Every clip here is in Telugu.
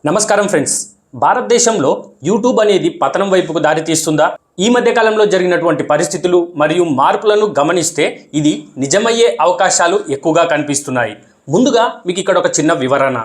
నమస్కారం ఫ్రెండ్స్. భారతదేశంలో యూట్యూబ్ అనేది పతనం వైపుకు దారి తీస్తుందా? ఈ మధ్య కాలంలో జరిగినటువంటి పరిస్థితులు మరియు మార్పులను గమనిస్తే ఇది నిజమయ్యే అవకాశాలు ఎక్కువగా కనిపిస్తున్నాయి. ముందుగా మీకు ఇక్కడ ఒక చిన్న వివరణ.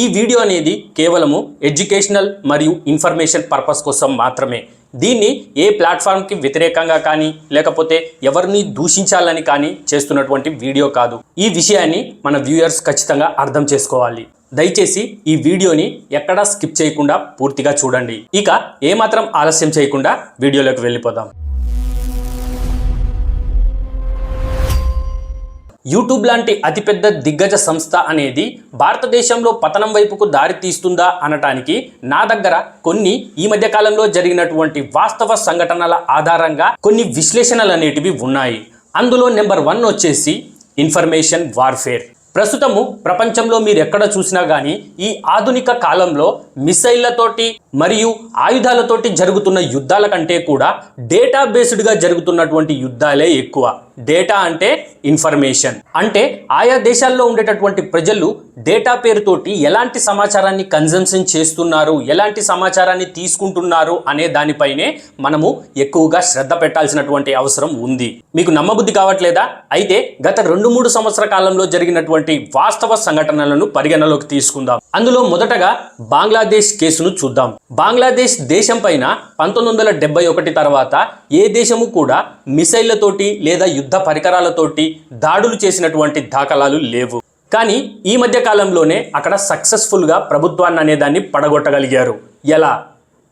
ఈ వీడియో అనేది కేవలము ఎడ్యుకేషనల్ మరియు ఇన్ఫర్మేషన్ పర్పస్ కోసం మాత్రమే. దీన్ని ఏ ప్లాట్ఫామ్కి వ్యతిరేకంగా కానీ లేకపోతే ఎవరిని దూషించాలని కానీ చేస్తున్నటువంటి వీడియో కాదు. ఈ విషయాన్ని మన వ్యూయర్స్ ఖచ్చితంగా అర్థం చేసుకోవాలి. దయచేసి ఈ వీడియోని ఎక్కడా స్కిప్ చేయకుండా పూర్తిగా చూడండి. ఇక ఏమాత్రం ఆలస్యం చేయకుండా వీడియోలోకి వెళ్ళిపోదాం. యూట్యూబ్ లాంటి అతిపెద్ద దిగ్గజ సంస్థ అనేది భారతదేశంలో పతనం వైపుకు దారి తీస్తుందా అనటానికి నా దగ్గర కొన్ని ఈ మధ్య కాలంలో జరిగినటువంటి వాస్తవ సంఘటనల ఆధారంగా కొన్ని విశ్లేషణలు అనేటివి ఉన్నాయి. అందులో నెంబర్ 1 వచ్చేసి ఇన్ఫర్మేషన్ వార్ఫేర్. ప్రస్తుతము ప్రపంచంలో మీరు ఎక్కడ చూసినా కానీ ఈ ఆధునిక కాలంలో మిసైళ్లతోటి మరియు ఆయుధాలతోటి జరుగుతున్న యుద్ధాల కంటే కూడా డేటా బేస్డ్గా జరుగుతున్నటువంటి యుద్ధాలే ఎక్కువ. డేటా అంటే ఇన్ఫర్మేషన్ అంటే ఆయా దేశాల్లో ఉండేటటువంటి ప్రజలు డేటా పేరుతోటి ఎలాంటి సమాచారాన్ని కన్జంప్షన్ చేస్తున్నారు, ఎలాంటి సమాచారాన్ని తీసుకుంటున్నారు అనే దానిపైనే మనము ఎక్కువగా శ్రద్ధ పెట్టాల్సినటువంటి అవసరం ఉంది. మీకు నమ్మబుద్ధి కావట్లేదా? అయితే గత 2-3 సంవత్సర కాలంలో జరిగినటువంటి వాస్తవ సంఘటనలను పరిగణలోకి తీసుకుందాం. అందులో మొదటగా బంగ్లాదేశ్ కేసును చూద్దాం. బంగ్లాదేశ్ దేశం పైన 1971 తర్వాత ఏ దేశము కూడా మిసైళ్లతోటి లేదా యుద్ధ పరికరాలతోటి దాడులు చేసినటువంటి దాఖలాలు లేవు. కానీ ఈ మధ్య కాలంలోనే అక్కడ సక్సెస్ఫుల్గా ప్రభుత్వాన్ని అనేదాన్ని పడగొట్టగలిగారు. ఎలా?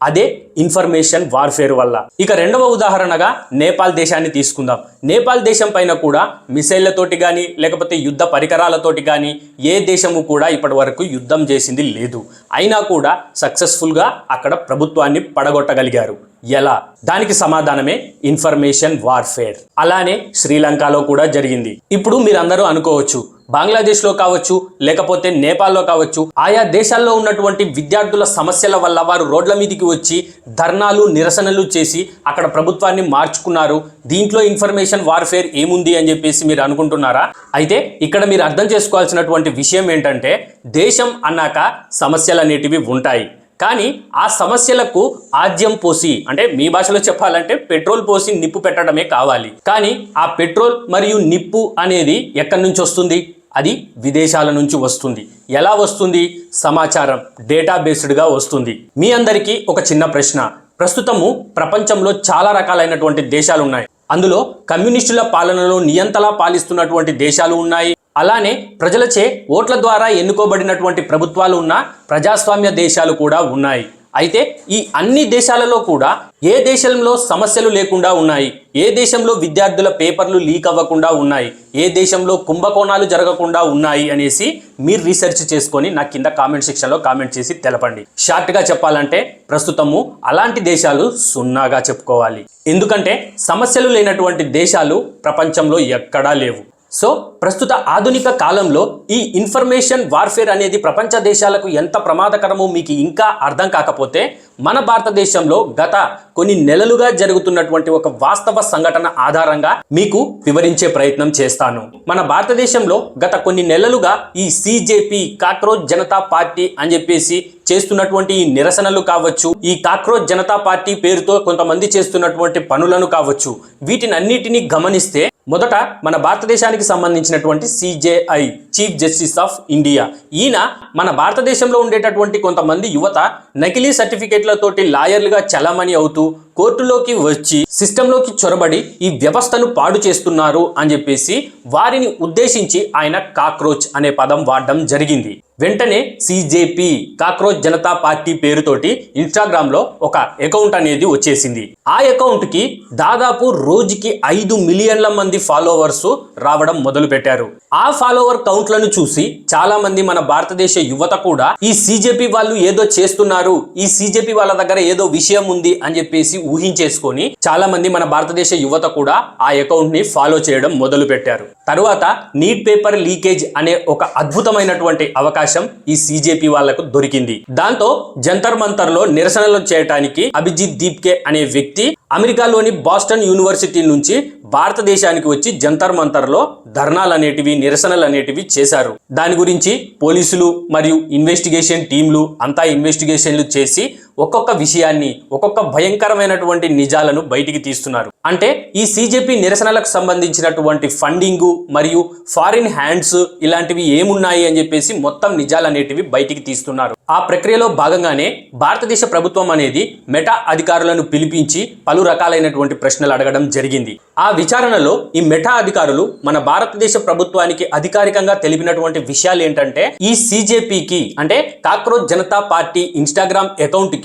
అదే ఇన్ఫర్మేషన్ వార్ఫేర్ వల్ల. ఇక రెండవ ఉదాహరణగా నేపాల్ దేశాన్ని తీసుకుందాం. నేపాల్ దేశం పైన కూడా మిసైళ్లతోటి కానీ లేకపోతే యుద్ధ పరికరాలతోటి కానీ ఏ దేశము కూడా ఇప్పటి వరకు యుద్ధం చేసింది లేదు. అయినా కూడా సక్సెస్ఫుల్గా అక్కడ ప్రభుత్వాన్ని పడగొట్టగలిగారు. ఎలా? దానికి సమాధానమే ఇన్ఫర్మేషన్ వార్ఫేర్. అలానే శ్రీలంకలో కూడా జరిగింది. ఇప్పుడు మీరందరూ అనుకోవచ్చు, బంగ్లాదేశ్లో కావచ్చు లేకపోతే నేపాల్లో కావచ్చు, ఆయా దేశాల్లో ఉన్నటువంటి విద్యార్థుల సమస్యల వల్ల వారు రోడ్ల మీదకి వచ్చి ధర్నాలు నిరసనలు చేసి అక్కడ ప్రభుత్వాన్ని మార్చుకున్నారు, దీంట్లో ఇన్ఫర్మేషన్ వార్ఫేర్ ఏముంది అని చెప్పేసి మీరు అనుకుంటున్నారా? అయితే ఇక్కడ మీరు అర్థం చేసుకోవాల్సినటువంటి విషయం ఏంటంటే, దేశం అన్నాక సమస్యలు అనేటివి ఉంటాయి. కానీ ఆ సమస్యలకు ఆజ్యం పోసి, అంటే మీ భాషలో చెప్పాలంటే పెట్రోల్ పోసి నిప్పు పెట్టడమే కావాలి. కానీ ఆ పెట్రోల్ మరియు నిప్పు అనేది ఎక్కడి నుంచి వస్తుంది? అది విదేశాల నుంచి వస్తుంది. ఎలా వస్తుంది? సమాచారం డేటా బేస్డ్గా వస్తుంది. మీ అందరికీ ఒక చిన్న ప్రశ్న. ప్రస్తుతము ప్రపంచంలో చాలా రకాలైనటువంటి దేశాలు ఉన్నాయి. అందులో కమ్యూనిస్టుల పాలనలో నియంతలా పాలిస్తున్నటువంటి దేశాలు ఉన్నాయి. అలానే ప్రజలచే ఓట్ల ద్వారా ఎన్నుకోబడినటువంటి ప్రభుత్వాలు ఉన్న ప్రజాస్వామ్య దేశాలు కూడా ఉన్నాయి. అయితే ఈ అన్ని దేశాలలో కూడా ఏ దేశంలో సమస్యలు లేకుండా ఉన్నాయి, ఏ దేశంలో విద్యార్థుల పేపర్లు లీక్ అవ్వకుండా ఉన్నాయి, ఏ దేశంలో కుంభకోణాలు జరగకుండా ఉన్నాయి అనేసి మీరు రీసెర్చ్ చేసుకొని నా కింద కామెంట్ సెక్షన్లో కామెంట్ చేసి తెలపండి. షార్ట్గా చెప్పాలంటే ప్రస్తుతము అలాంటి దేశాలు సున్నాగా చెప్పుకోవాలి. ఎందుకంటే సమస్యలు లేనటువంటి దేశాలు ప్రపంచంలో ఎక్కడా లేవు. సో ప్రస్తుత ఆధునిక కాలంలో ఈ ఇన్ఫర్మేషన్ వార్ఫేర్ అనేది ప్రపంచ దేశాలకు ఎంత ప్రమాదకరమో మీకు ఇంకా అర్థం కాకపోతే, మన భారతదేశంలో గత కొన్ని నెలలుగా జరుగుతున్నటువంటి ఒక వాస్తవ సంఘటన ఆధారంగా మీకు వివరించే ప్రయత్నం చేస్తాను. మన భారతదేశంలో గత కొన్ని నెలలుగా ఈ సిజేపీ కాక్రోచ్ జనతా పార్టీ అని చెప్పేసి చేస్తున్నటువంటి ఈ నిరసనలు కావచ్చు, ఈ కాక్రోచ్ జనతా పార్టీ పేరుతో కొంతమంది చేస్తున్నటువంటి పనులను కావచ్చు, వీటినన్నిటినీ గమనిస్తే మొదట మన భారతదేశానికి సంబంధించినటువంటి CJI chief justice of India, ఈయన మన భారతదేశంలో ఉండేటటువంటి కొంతమంది యువత నకిలీ సర్టిఫికేట్లతోటి లాయర్లుగా చలామణి అవుతూ కోర్టులోకి వచ్చి సిస్టంలోకి చొరబడి ఈ వ్యవస్థను పాడు చేస్తున్నారు అని చెప్పేసి వారిని ఉద్దేశించి ఆయన కాక్రోచ్ అనే పదం వాడడం జరిగింది. వెంటనే సిజేపీ కాక్రోచ్ జనతా పార్టీ పేరుతోటి ఇన్స్టాగ్రామ్లో ఒక అకౌంట్ అనేది వచ్చేసింది. ఆ అకౌంట్కి దాదాపు రోజుకి 5 మిలియన్ల మంది ఫాలోవర్స్ రావడం మొదలు పెట్టారు. ఆ ఫాలోవర్ కౌంట్లను చూసి చాలా మంది మన భారతదేశ యువత కూడా ఈ సిజేపీ వాళ్ళు ఏదో చేస్తున్నారు, ఈ సిజేపీ వాళ్ళ దగ్గర ఏదో విషయం ఉంది అని చెప్పేసి ఊహించేసుకొని చాలా మంది మన భారతదేశ యువత కూడా ఆ అకౌంట్ ని ఫాలో చేయడం మొదలు పెట్టారు. తరువాత నీట్ పేపర్ లీకేజ్ అనే ఒక అద్భుతమైనటువంటి అవకాశం ఈ సిజేపీ వాళ్లకు దొరికింది. దాంతో జంతర్ మంతర్ లో నిరసనలు చేయడానికి అభిజిత్ దీప్కే అనే వ్యక్తి అమెరికాలోని బాస్టన్ యూనివర్సిటీ నుంచి భారతదేశానికి వచ్చి జంతర్ మంతర్లో ధర్నాలు అనేటివి, నిరసనలు అనేటివి చేశారు. దాని గురించి పోలీసులు మరియు ఇన్వెస్టిగేషన్ టీంలు అంతా ఇన్వెస్టిగేషన్లు చేసి ఒక్కొక్క విషయాన్ని, ఒక్కొక్క భయంకరమైనటువంటి నిజాలను బయటికి తీస్తున్నారు. అంటే ఈ సిజేపీ నిరసనలకు సంబంధించినటువంటి ఫండింగ్ మరియు ఫారిన్ హ్యాండ్స్ ఇలాంటివి ఏమున్నాయి అని చెప్పేసి మొత్తం నిజాలు అనేటివి బయటికి తీస్తున్నారు. ఆ ప్రక్రియలో భాగంగానే భారతదేశ ప్రభుత్వం అనేది మెటా అధికారులను పిలిపించి పలు రకాలైనటువంటి ప్రశ్నలు అడగడం జరిగింది. ఆ విచారణలో ఈ మెటా అధికారులు మన భారతదేశ ప్రభుత్వానికి అధికారికంగా తెలిపినటువంటి విషయాలు ఏంటంటే, ఈ సిజేపీకి అంటే cockroach Janata party Instagram account కి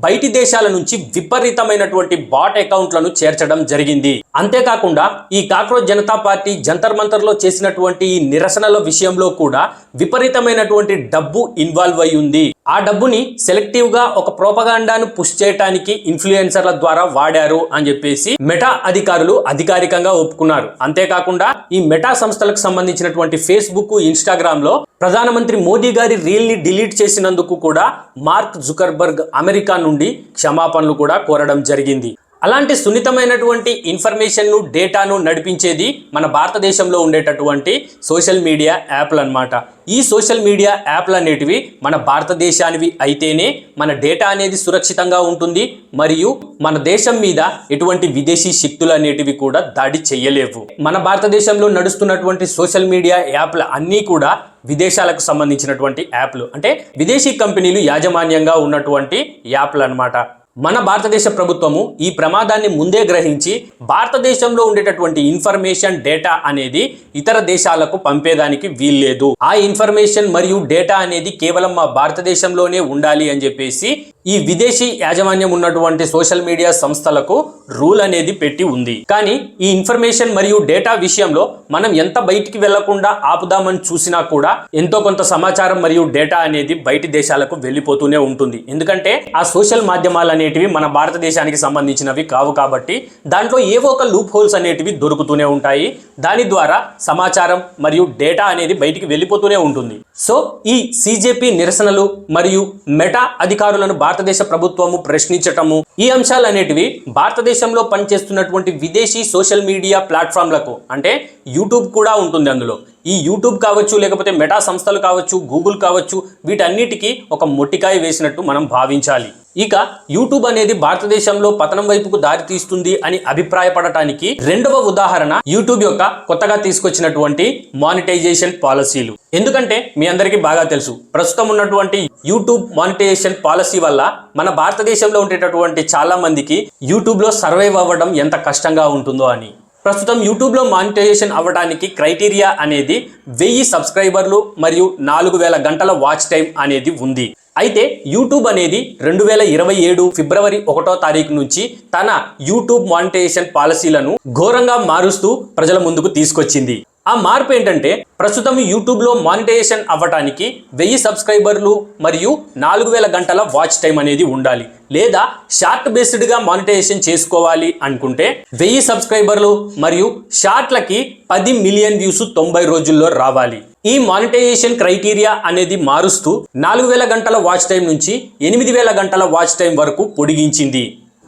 బయటి దేశాల నుంచి విపరీతమైనటువంటి బాట్ అకౌంట్లను చేర్చడం జరిగింది. అంతేకాకుండా ఈ కాక్రోచ్ జనతా పార్టీ జంతర్ మంతర్ లో చేసినటువంటి ఈ నిరసనల విషయంలో కూడా విపరీతమైనటువంటి డబ్బు ఇన్వాల్వ్ అయి ఉంది. ఆ డబ్బుని సెలెక్టివ్ గా ఒక ప్రోపగాండాను పుష్ చేయడానికి ఇన్ఫ్లుయెన్సర్ల ద్వారా వాడారు అని చెప్పేసి మెటా అధికారులు అధికారికంగా ఒప్పుకున్నారు. అంతేకాకుండా ఈ మెటా సంస్థలకు సంబంధించినటువంటి ఫేస్బుక్, ఇన్స్టాగ్రామ్ లో ప్రధానమంత్రి మోదీ గారి రీల్ ని డిలీట్ చేసినందుకు కూడా మార్క్ జుకర్బర్గ్ అమెరికా నుండి క్షమాపణలు కూడా కోరడం జరిగింది. అలాంటి సున్నితమైనటువంటి ఇన్ఫర్మేషన్ను, డేటాను నడిపించేది మన భారతదేశంలో ఉండేటటువంటి సోషల్ మీడియా యాప్లు అన్నమాట. ఈ సోషల్ మీడియా యాప్లు అనేటివి మన భారతదేశానివి అయితేనే మన డేటా అనేది సురక్షితంగా ఉంటుంది మరియు మన దేశం మీద ఎటువంటి విదేశీ శక్తులు అనేటివి కూడా దాడి చేయలేవు. మన భారతదేశంలో నడుస్తున్నటువంటి సోషల్ మీడియా యాప్లు అన్నీ కూడా విదేశాలకు సంబంధించినటువంటి యాప్లు, అంటే విదేశీ కంపెనీలు యాజమాన్యంగా ఉన్నటువంటి యాప్లు అన్నమాట. మన భారతదేశ ప్రభుత్వము ఈ ప్రమాదాన్ని ముందే గ్రహించి భారతదేశంలో ఉండేటటువంటి ఇన్ఫర్మేషన్, డేటా అనేది ఇతర దేశాలకు పంపేదానికి వీల్లేదు. ఆ ఇన్ఫర్మేషన్ మరియు డేటా అనేది కేవలం మా భారతదేశంలోనే ఉండాలి అని చెప్పేసి ఈ విదేశీ యాజమాన్యం ఉన్నటువంటి సోషల్ మీడియా సంస్థలకు రూల్ అనేది పెట్టి ఉంది. కానీ ఈ ఇన్ఫర్మేషన్ మరియు డేటా విషయంలో మనం ఎంత బయటికి వెళ్లకుండా ఆపుదామని చూసినా కూడా ఎంతో కొంత సమాచారం మరియు డేటా అనేది బయటి దేశాలకు వెళ్ళిపోతూనే ఉంటుంది. ఎందుకంటే ఆ సోషల్ మాధ్యమాలు అనేటివి మన భారతదేశానికి సంబంధించినవి కావు కాబట్టి దాంట్లో ఏవో ఒక లూప్ హోల్స్ అనేటివి దొరుకుతూనే ఉంటాయి. దాని ద్వారా సమాచారం మరియు డేటా అనేది బయటికి వెళ్ళిపోతూనే ఉంటుంది. సో ఈ సిజేపీ నిరసనలు మరియు మెటా అధికారులను భారతదేశ ప్రభుత్వము ప్రశ్నించటము, ఈ అంశాలు అనేటివి భారతదేశంలో పనిచేస్తున్నటువంటి విదేశీ సోషల్ మీడియా ప్లాట్ఫామ్లకు, అంటే యూట్యూబ్ కూడా ఉంటుంది అందులో, ఈ యూట్యూబ్ కావచ్చు, లేకపోతే మెటా సంస్థలు కావచ్చు, గూగుల్ కావచ్చు, వీటన్నిటికీ ఒక మొట్టికాయ వేసినట్టు మనం భావించాలి. ఇక యూట్యూబ్ అనేది భారతదేశంలో పతనం వైపుకు దారి తీస్తుంది అని అభిప్రాయపడటానికి రెండవ ఉదాహరణ యూట్యూబ్ యొక్క కొత్తగా తీసుకొచ్చినటువంటి మానిటైజేషన్ పాలసీలు. ఎందుకంటే మీ అందరికీ బాగా తెలుసు, ప్రస్తుతం ఉన్నటువంటి యూట్యూబ్ మానిటైజేషన్ పాలసీ వల్ల మన భారతదేశంలో ఉండేటటువంటి చాలా మందికి యూట్యూబ్ లో సర్వైవ్ అవ్వడం ఎంత కష్టంగా ఉంటుందో అని. ప్రస్తుతం యూట్యూబ్లో మానిటైజేషన్ అవ్వడానికి క్రైటీరియా అనేది 1000 సబ్స్క్రైబర్లు మరియు 4000 గంటల వాచ్ టైం అనేది ఉంది. అయితే యూట్యూబ్ అనేది 2027 ఫిబ్రవరి 1వ తారీఖు నుంచి తన యూట్యూబ్ మానిటైజేషన్ పాలసీలను ఘోరంగా మారుస్తూ ప్రజల ముందుకు తీసుకొచ్చింది. ఆ మార్పు ఏంటంటే, ప్రస్తుతం యూట్యూబ్ లో మానిటైజేషన్ అవ్వడానికి 1000 సబ్స్క్రైబర్లు మరియు 4000 గంటల వాచ్ టైం అనేది ఉండాలి. లేదా షార్ట్ బేస్డ్ గా మానిటైజేషన్ చేసుకోవాలి అనుకుంటే 1000 సబ్స్క్రైబర్లు మరియు షార్ట్లకి 10 మిలియన్ వ్యూస్ 90 రోజుల్లో రావాలి. ఈ మానిటైజేషన్ క్రైటీరియా అనేది మారుస్తూ 4000 గంటల వాచ్ టైం నుంచి 8000 గంటల వాచ్ టైం వరకు పొడిగించింది.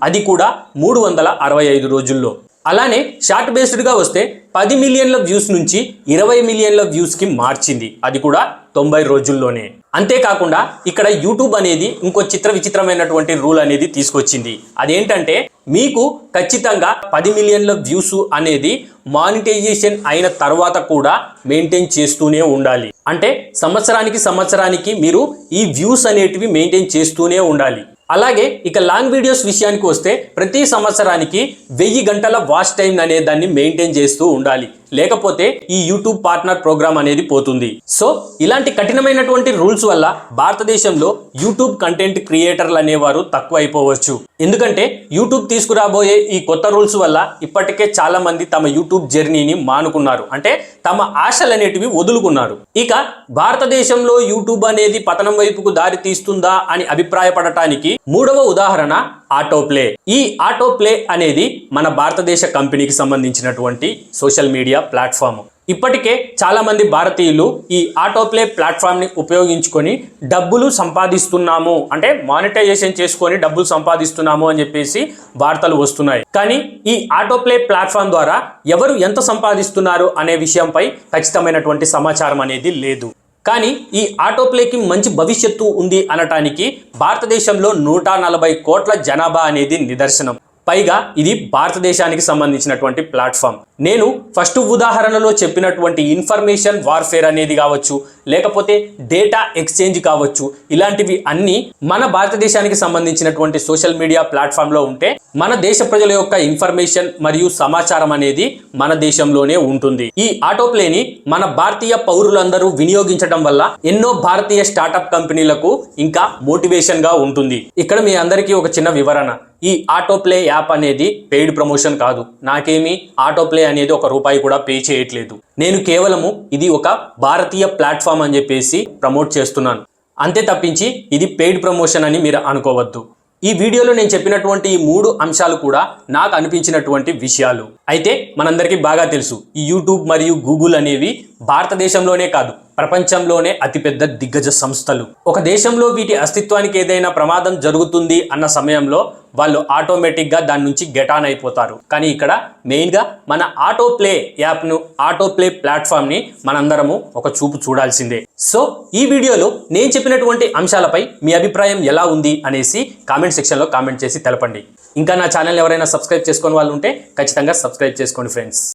అది కూడా 365 రోజుల్లో. అలానే షార్ట్ బేస్డ్ గా వస్తే 10 మిలియన్ల వ్యూస్ నుంచి 20 మిలియన్ల వ్యూస్ కి మార్చింది. అది కూడా 90 రోజుల్లోనే. అంతేకాకుండా ఇక్కడ యూట్యూబ్ అనేది ఇంకో విచిత్రమైనటువంటి రూల్ అనేది తీసుకొచ్చింది. అదేంటంటే, మీకు ఖచ్చితంగా 10 మిలియన్ల వ్యూస్ అనేది మానిటైజేషన్ అయిన తర్వాత కూడా మెయింటైన్ చేస్తూనే ఉండాలి. అంటే సంవత్సరానికి మీరు ఈ వ్యూస్ అనేటివి మెయింటైన్ చేస్తూనే ఉండాలి. అలాగే ఇక లాంగ్ వీడియోస్ విషయానికి వస్తే ప్రతి సంవత్సరానికి 1000 గంటల వాచ్ టైం అనే దాన్ని మెయింటైన్ చేస్తూ ఉండాలి. లేకపోతే ఈ యూట్యూబ్ పార్ట్నర్ ప్రోగ్రామ్ అనేది పోతుంది. సో ఇలాంటి కఠినమైనటువంటి రూల్స్ వల్ల భారతదేశంలో యూట్యూబ్ కంటెంట్ క్రియేటర్లు అనేవారు తక్కువ అయిపోవచ్చు. ఎందుకంటే యూట్యూబ్ తీసుకురాబోయే ఈ కొత్త రూల్స్ వల్ల ఇప్పటికే చాలా మంది తమ యూట్యూబ్ జర్నీని మానుకున్నారు, అంటే తమ ఆశలు అనేటివి వదులుకున్నారు. ఇక భారతదేశంలో యూట్యూబ్ అనేది పతనం వైపుకు దారి తీస్తుందా అని అభిప్రాయపడటానికి మూడవ ఉదాహరణ ఆటోప్లే. ఈ ఆటోప్లే అనేది మన భారతదేశ కంపెనీకి సంబంధించినటువంటి సోషల్ మీడియా ప్లాట్ఫామ్. ఇప్పటికే చాలా మంది భారతీయులు ఈ ఆటోప్లే ప్లాట్ఫామ్ని ఉపయోగించుకొని డబ్బులు సంపాదిస్తున్నాము, అంటే మానిటైజేషన్ చేసుకొని డబ్బులు సంపాదిస్తున్నాము అని చెప్పేసి వార్తలు వస్తున్నాయి. కానీ ఈ ఆటోప్లే ప్లాట్ఫామ్ ద్వారా ఎవరు ఎంత సంపాదిస్తున్నారు అనే విషయంపై ఖచ్చితమైనటువంటి సమాచారం అనేది లేదు. కానీ ఈ ఆటోప్లేకి మంచి భవిష్యత్తు ఉంది అనటానికి భారతదేశంలో 140 కోట్ల జనాభా అనేది నిదర్శనం. పైగా ఇది భారతదేశానికి సంబంధించినటువంటి ప్లాట్ఫామ్. నేను ఫస్ట్ ఉదాహరణలో చెప్పినటువంటి ఇన్ఫర్మేషన్ వార్ఫేర్ అనేది కావచ్చు, లేకపోతే డేటా ఎక్స్చేంజ్ కావచ్చు, ఇలాంటివి అన్నీ మన భారతదేశానికి సంబంధించినటువంటి సోషల్ మీడియా ప్లాట్ఫామ్లో ఉంటే మన దేశ ప్రజల యొక్క ఇన్ఫర్మేషన్ మరియు సమాచారం అనేది మన దేశంలోనే ఉంటుంది. ఈ ఆటోప్లేని మన భారతీయ పౌరులందరూ వినియోగించడం వల్ల ఎన్నో భారతీయ స్టార్టప్ కంపెనీలకు ఇంకా మోటివేషన్ గా ఉంటుంది. ఇక్కడ మీ అందరికీ ఒక చిన్న వివరణ, ఈ ఆటోప్లే యాప్ అనేది పెయిడ్ ప్రమోషన్ కాదు. నాకేమీ ఆటోప్లే అనేది ₹1 కూడా పే చేయట్లేదు. నేను కేవలము ఇది ఒక భారతీయ ప్లాట్ఫామ్ అని చెప్పేసి ప్రమోట్ చేస్తున్నాను, అంతే తప్పించి ఇది పెయిడ్ ప్రమోషన్ అని మీరు అనుకోవద్దు. ఈ వీడియోలో నేను చెప్పినటువంటి ఈ 3 అంశాలు కూడా నాకు అనిపించినటువంటి విషయాలు. అయితే మనందరికీ బాగా తెలుసు, ఈ యూట్యూబ్ మరియు గూగుల్ అనేవి భారతదేశంలోనే కాదు ప్రపంచంలోనే అతిపెద్ద దిగ్గజ సంస్థలు. ఒక దేశంలో వీటి అస్తిత్వానికి ఏదైనా ప్రమాదం జరుగుతుంది అన్న సమయంలో వాళ్ళు ఆటోమేటిక్గా దాని నుంచి గెట్ ఆన్ అయిపోతారు. కానీ ఇక్కడ మెయిన్గా మన ఆటోప్లే యాప్ను, ఆటోప్లే ప్లాట్ఫామ్ని మనందరము ఒక చూపు చూడాల్సిందే. సో ఈ వీడియోలో నేను చెప్పినటువంటి అంశాలపై మీ అభిప్రాయం ఎలా ఉంది అనేసి కామెంట్ సెక్షన్లో కామెంట్ చేసి తెలపండి. ఇంకా నా ఛానల్ ఎవరైనా సబ్స్క్రైబ్ చేసుకుని వాళ్ళు ఉంటే ఖచ్చితంగా సబ్స్క్రైబ్ చేసుకోండి ఫ్రెండ్స్.